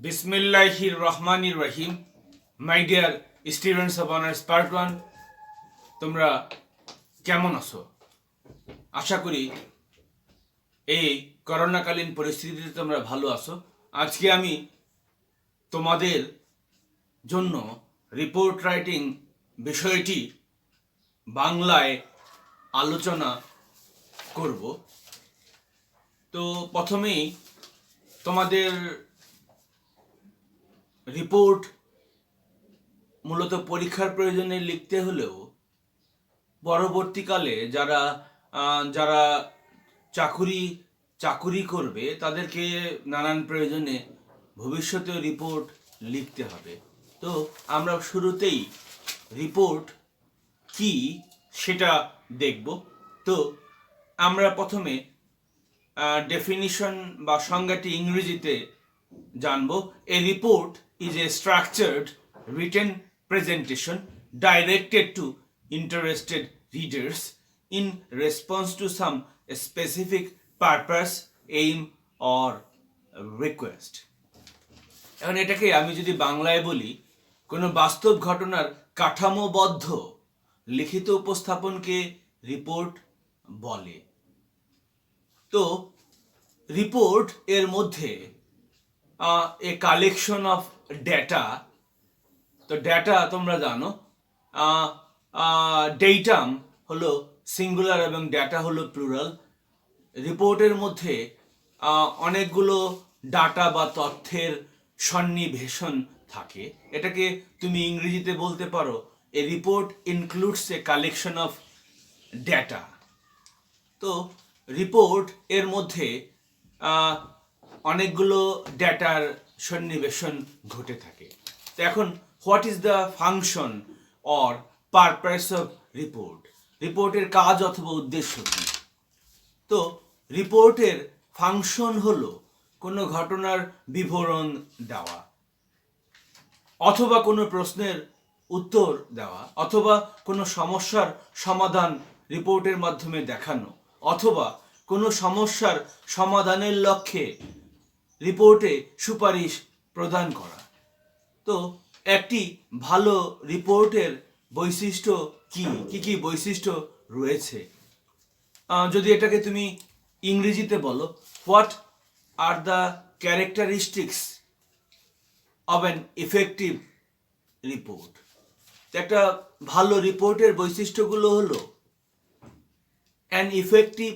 বিসমিল্লাহির রহমানির রহিম। My dear students of honours part 1, তোমরা কেমন আছো? আশা করি এই করোনাকালীন পরিস্থিতিতে তোমরা ভালো আছো। আজকে আমি তোমাদের জন্য রিপোর্ট রাইটিং বিষয়টি বাংলায় আলোচনা করব। তো প্রথমেই তোমাদের রিপোর্ট মূলত পরীক্ষার প্রয়োজনে লিখতে হলেও পরবর্তীকালে যারা চাকুরি করবে তাদেরকে নানান প্রয়োজনে ভবিষ্যতে রিপোর্ট লিখতে হবে। তো আমরা শুরুতেই রিপোর্ট কি সেটা দেখব। তো আমরা প্রথমে ডেফিনিশন বা সংজ্ঞাটি ইংরেজিতে জানবো। এ report is a structured written presentation directed to interested readers in response to some specific purpose, aim or request. এখন এটাকে আমি যদি বাংলায় বলি, কোনো বাস্তব ঘটনার কাঠামোবদ্ধ লিখিত উপস্থাপনকে রিপোর্ট বলে। তো রিপোর্ট এর মধ্যে এ কালেকশন অফ ডেটা। তো ডেটা তোমরা জানো, ডেটাম হলো সিঙ্গুলার এবং ডেটা হলো প্লুরাল। রিপোর্টের মধ্যে অনেকগুলো ডাটা বা তথ্যের সন্নিবেশন থাকে। এটাকে তুমি ইংরেজিতে বলতে পারো এ report includes a collection of data. তো রিপোর্ট এর মধ্যে অনেকগুলো ডেটার সন্নিবেশন ঘটে থাকে। তো এখন what is the function or purpose of report? রিপোর্টের কাজ অথবা উদ্দেশ্য কী? তো রিপোর্টের ফাংশন হলো কোনো ঘটনার বিবরণ দেওয়া, অথবা কোনো প্রশ্নের উত্তর দেওয়া, অথবা কোনো সমস্যার সমাধান রিপোর্টের মাধ্যমে দেখানো, অথবা কোনো সমস্যার সমাধানের লক্ষ্যে রিপোর্টে সুপারিশ প্রদান করা। তো একটি ভালো রিপোর্টের বৈশিষ্ট্য কি বৈশিষ্ট্য রয়েছে? যদি এটাকে তুমি ইংরেজিতে বলো, what are the characteristics of an effective report? একটা ভালো রিপোর্টের বৈশিষ্ট্যগুলো হলো, an effective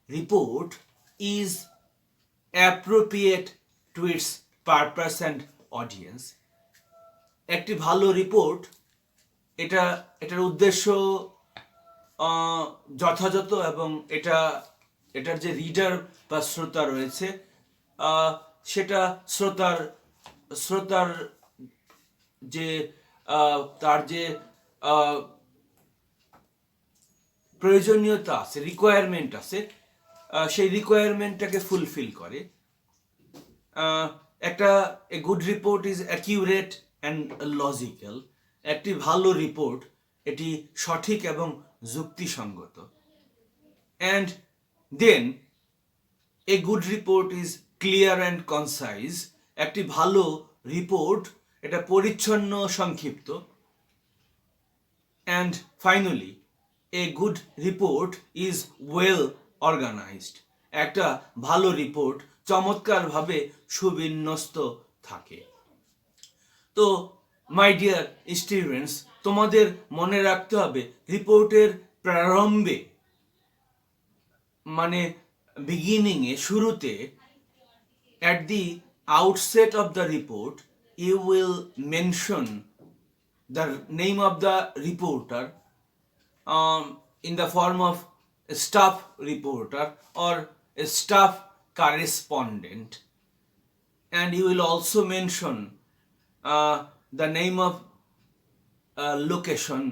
report is appropriate to its purpose and audience. একটি ভালো রিপোর্ট এটার উদ্দেশ্য যথাযথ, এবং এটার যে রিডার বা শ্রোতা রয়েছে সেটা শ্রোতার যে তার যে প্রয়োজনীয়তা আছে, রিকোয়ারমেন্ট আছে, সেই রিকোয়ারমেন্টটাকে ফুলফিল করে। A good report is accurate and logical. একটি ভালো রিপোর্ট এটি সঠিক এবং যুক্তিসঙ্গত। And then a good report is clear and concise. একটি ভালো রিপোর্ট এটা পরিচ্ছন্ন, সংক্ষিপ্ত। And finally a good report is well organised. একটা ভালো রিপোর্ট চমৎকারভাবে সুবিন্যস্ত থাকে। তো মাই ডিয়ার স্টুডেন্টস, তোমাদের মনে রাখতে হবে রিপোর্টের প্রারম্ভে, মানে বিগিনিংয়ে, শুরুতে, at the outset of the report you will mention the name of the reporter in the form of a staff reporter or a staff correspondent, and you will also mention the name of location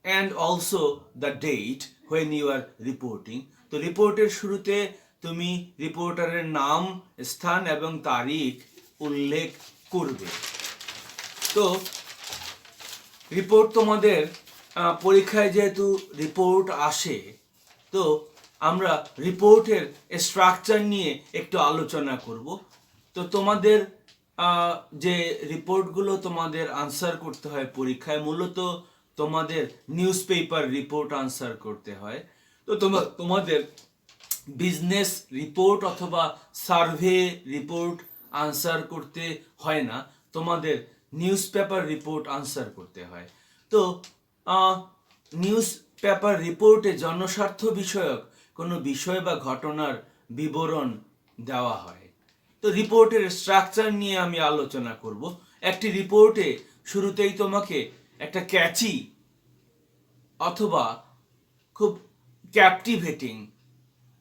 and also the date when you are reporting. তো রিপোর্টের শুরুতে তুমি রিপোর্টারের নাম, স্থান এবং তারিখ উল্লেখ করবে। তো রিপোর্ট তোমাদের পরীক্ষায় যেহেতু রিপোর্ট আসে, তো আমরা রিপোর্টের স্ট্রাকচার নিয়ে একটু আলোচনা করব। তো তোমাদের যে রিপোর্টগুলো তোমাদের আনসার করতে হয় পরীক্ষায়, মূলত তোমাদের নিউজ পেপার রিপোর্ট আনসার করতে হয়। তো তোমাদের বিজনেস রিপোর্ট অথবা সার্ভে রিপোর্ট আনসার করতে হয় না, তোমাদের নিউজ পেপার রিপোর্ট আনসার করতে হয়। তো নিউজ পেপার রিপোর্টে জনস্বার্থ বিষয়ক কোনো বিষয় বা ঘটনার বিবরণ দেওয়া হয়। তো রিপোর্টের স্ট্রাকচার নিয়ে আমি আলোচনা করব। একটি রিপোর্টে শুরুতেই তোমাকে একটা ক্যাচি অথবা খুব ক্যাপটিভেটিং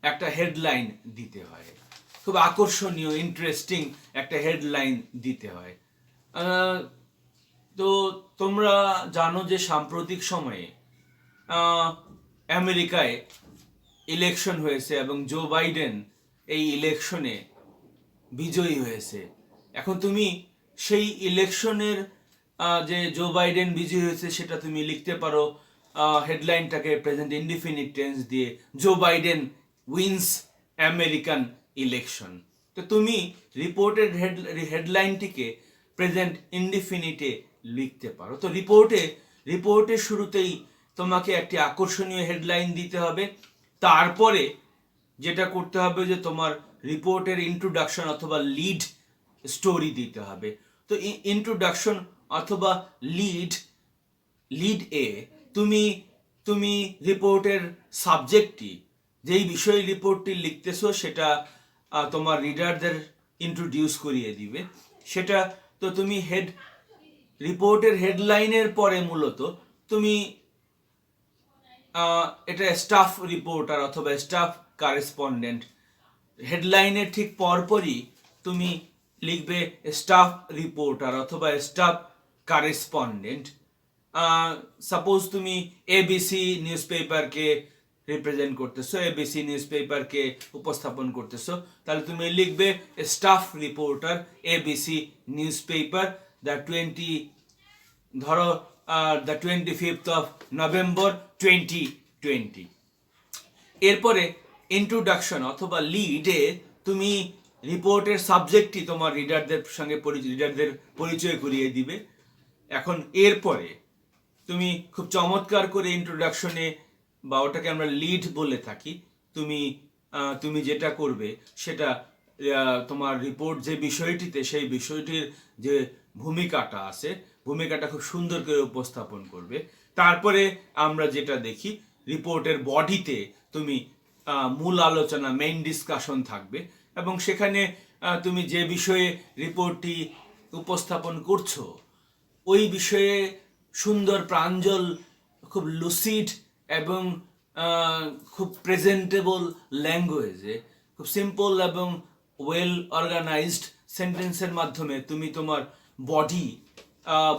একটা হেডলাইন দিতে হয়, খুব আকর্ষণীয় ইন্টারেস্টিং একটা হেডলাইন দিতে হয়। তো তোমরা জানো যে সাম্প্রতিক সময়ে আমেরিকায় ইলেকশন হয়েছে এবং জো বাইডেন এই ইলেকশনে বিজয়ী হয়েছে। এখন তুমি সেই ইলেকশনের যে জো বাইডেন বিজয়ী হয়েছে সেটা তুমি লিখতে পারো হেডলাইনটাকে প্রেজেন্ট ইনডিফিনিট টেন্স দিয়ে, Joe Biden wins American election. তো তুমি রিপোর্টের হেডলাইনটিকে প্রেজেন্ট ইনডিফিনিটে লিখতে পারো। তো রিপোর্টের শুরুতেই তোমাকে একটি আকর্ষণীয় হেডলাইন দিতে হবে। তারপরে যেটা করতে হবে যে তোমার রিপোর্টের ইন্ট্রোডাকশন অথবা লিড স্টোরি দিতে হবে। তো ইন্ট্রোডাকশন অথবা লিড এ তুমি রিপোর্টের সাবজেক্টটি, যেই বিষয়ে রিপোর্টটি লিখতেছো সেটা তোমার রিডারদের ইন্ট্রোডিউস করিয়ে দিবে। সেটা তো তুমি রিপোর্টের হেডলাইনের পরে মূলত তুমি এটা স্টাফ রিপোর্টার অথবা স্টাফ কারেসপন্ডেন্ট, হেডলাইনের ঠিক পরপরই তুমি লিখবে স্টাফ রিপোর্টার অথবা স্টাফ কারেসপন্ডেন্ট। সাপোজ তুমি এবিসি নিউজ পেপারকে রিপ্রেজেন্ট করতেছো, এবিসি নিউজ পেপারকে উপস্থাপন করতেছো, তাহলে তুমি লিখবে staff reporter ABC news paper the 25th of November 2020। এরপরে ইন্ট্রোডাকশন অথবা লিডে তুমি রিপোর্টের সাবজেক্টই তোমার রিডারদের সঙ্গে রিডারদের পরিচয় করিয়ে দিবে। এখন এরপরে তুমি খুব চমৎকার করে ইন্ট্রোডাকশনে, বা ওটাকে আমরা লিড বলে থাকি, তুমি যেটা করবে সেটা তোমার রিপোর্ট যে বিষয়টিতে, সেই বিষয়টির যে ভূমিকাটা আছে, ভূমিকাটা খুব সুন্দর করে উপস্থাপন করবে। তারপরে আমরা যেটা দেখি রিপোর্টের বডিতে তুমি মূল আলোচনা, মেইন ডিসকাশন থাকবে এবং সেখানে তুমি যে বিষয়ে রিপোর্টটি উপস্থাপন করছো ওই বিষয়ে সুন্দর প্রাঞ্জল, খুব লুসিড এবং খুব প্রেজেন্টেবল ল্যাঙ্গুয়েজে, খুব সিম্পল এবং ওয়েল অর্গানাইজড সেন্টেন্সের মাধ্যমে তুমি তোমার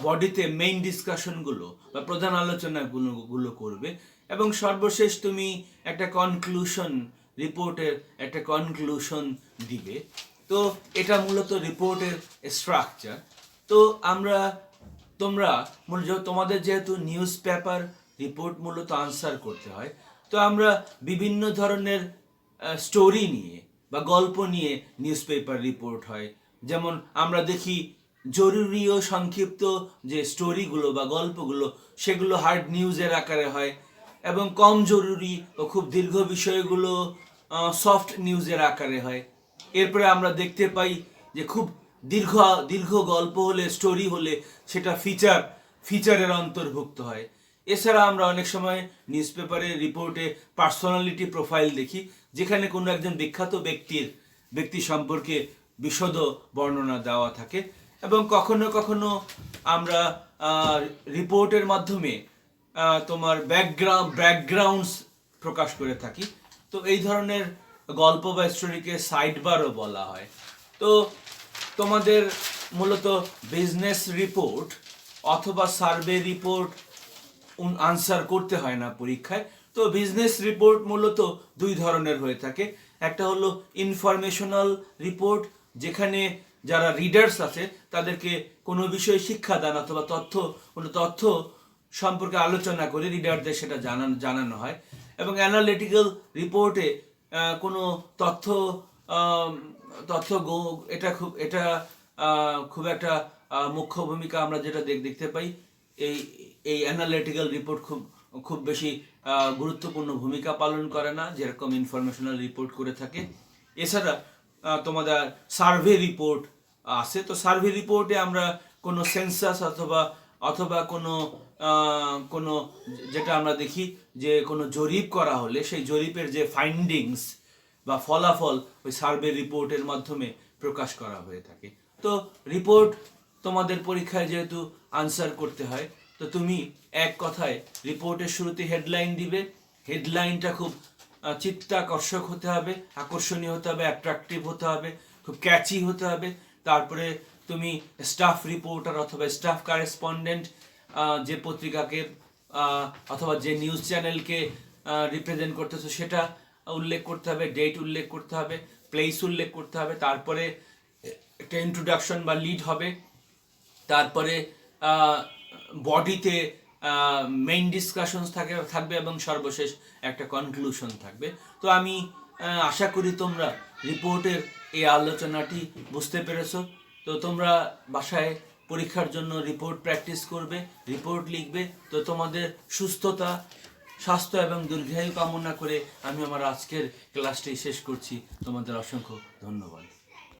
বডিতে মেইন ডিসকাশনগুলো বা প্রধান আলোচনাগুলো করবে এবং সর্বশেষ তুমি একটা কনক্লুশন, রিপোর্টের একটা কনক্লুশন দিবে। তো এটা মূলত রিপোর্টের স্ট্রাকচার। তো তোমাদের যেহেতু নিউজ পেপার রিপোর্ট মূলত আনসার করতে হয়, তো আমরা বিভিন্ন ধরনের স্টোরি নিয়ে বা গল্প নিয়ে নিউজ পেপার রিপোর্ট হয়। যেমন আমরা দেখি জরুরি ও সংক্ষিপ্ত যে স্টোরিগুলো বা গল্পগুলো, সেগুলো হার্ড নিউজের আকারে হয় এবং কম জরুরি ও খুব দীর্ঘ বিষয়গুলো সফট নিউজের আকারে হয়। এরপরে আমরা দেখতে পাই যে খুব দীর্ঘ গল্প হলে, স্টোরি হলে সেটা ফিচারের অন্তর্ভুক্ত হয়। এছাড়া আমরা অনেক সময় নিউজ পেপারে রিপোর্টে পার্সোনালিটি প্রোফাইল দেখি, যেখানে কোনো একজন বিখ্যাত ব্যক্তি সম্পর্কে বিশদ বর্ণনা দেওয়া থাকে এবং কখনো কখনো আমরা রিপোর্টের মাধ্যমে তোমার ব্যাকগ্রাউন্ডস প্রকাশ করে থাকি। তো এই ধরনের গল্প বা স্টোরিকে সাইডবারও বলা হয়। তো তোমাদের মূলত বিজনেস রিপোর্ট অথবা সার্ভে রিপোর্ট আনসার করতে হয় না পরীক্ষায়। তো বিজনেস রিপোর্ট মূলত দুই ধরনের হয়ে থাকে। একটা হলো ইনফরমেশনাল রিপোর্ট, যেখানে যারা রিডার্স আছে তাদেরকে কোনো বিষয়ে শিক্ষাদান অথবা কোনো তথ্য সম্পর্কে আলোচনা করে রিডারদের সেটা জানানো হয়। এবং অ্যানালিটিক্যাল রিপোর্টে কোনো তথ্য আম, এটা খুব একটা মুখ্য ভূমিকা আমরা যেটা দেখতে পাই। এই এই অ্যানালিটিক্যাল রিপোর্ট খুব খুব বেশি গুরুত্বপূর্ণ ভূমিকা পালন করে না, যেরকম ইনফরমেশনাল রিপোর্ট করে থাকে। এছাড়া তোমাদের সার্ভে রিপোর্ট আছে। তো সার্ভে রিপোর্টে আমরা কোনো সেন্সাস অথবা অথবা কোনো কোনো যেটা আমরা দেখি যে কোনো জরিপ করা হলে সেই জরিপের যে ফাইন্ডিংস বা ফলাফল ওই সার্ভে রিপোর্টের মাধ্যমে প্রকাশ করা হয়ে থাকে। তো রিপোর্ট তোমাদের পরীক্ষায় যেহেতু আনসার করতে হয়, তো তুমি এক কথায় রিপোর্টের শুরুতে হেডলাইন দিবে। হেডলাইনটা খুব চিত্তাকর্ষক হতে হবে, আকর্ষণীয় হতে হবে, অ্যাট্রাকটিভ হতে হবে, খুব ক্যাচি হতে হবে। তারপরে তুমি স্টাফ রিপোর্টার অথবা স্টাফ কারেসপন্ডেন্ট যে পত্রিকাকে অথবা যে নিউজ চ্যানেলকে রিপ্রেজেন্ট করতেছো সেটা উল্লেখ করতে হবে, ডেট উল্লেখ করতে হবে, প্লেস উল্লেখ করতে হবে। তারপরে একটা ইন্ট্রোডাকশন বা লিড হবে। তারপরে বডিতে মেইন ডিসকাশনস থাকবে এবং সর্বশেষ একটা কনক্লুশন থাকবে। তো আমি আশা করি তোমরা রিপোর্টের এই আলোচনাটি বুঝতে পেরেছো। তো তোমরা বাসায় পরীক্ষার জন্য রিপোর্ট প্র্যাকটিস করবে, রিপোর্ট লিখবে। তো তোমাদের সুস্থতা, স্বাস্থ্য এবং দীর্ঘায়ু কামনা করে আমি আমার আজকের ক্লাসটি শেষ করছি। তোমাদের অসংখ্য ধন্যবাদ।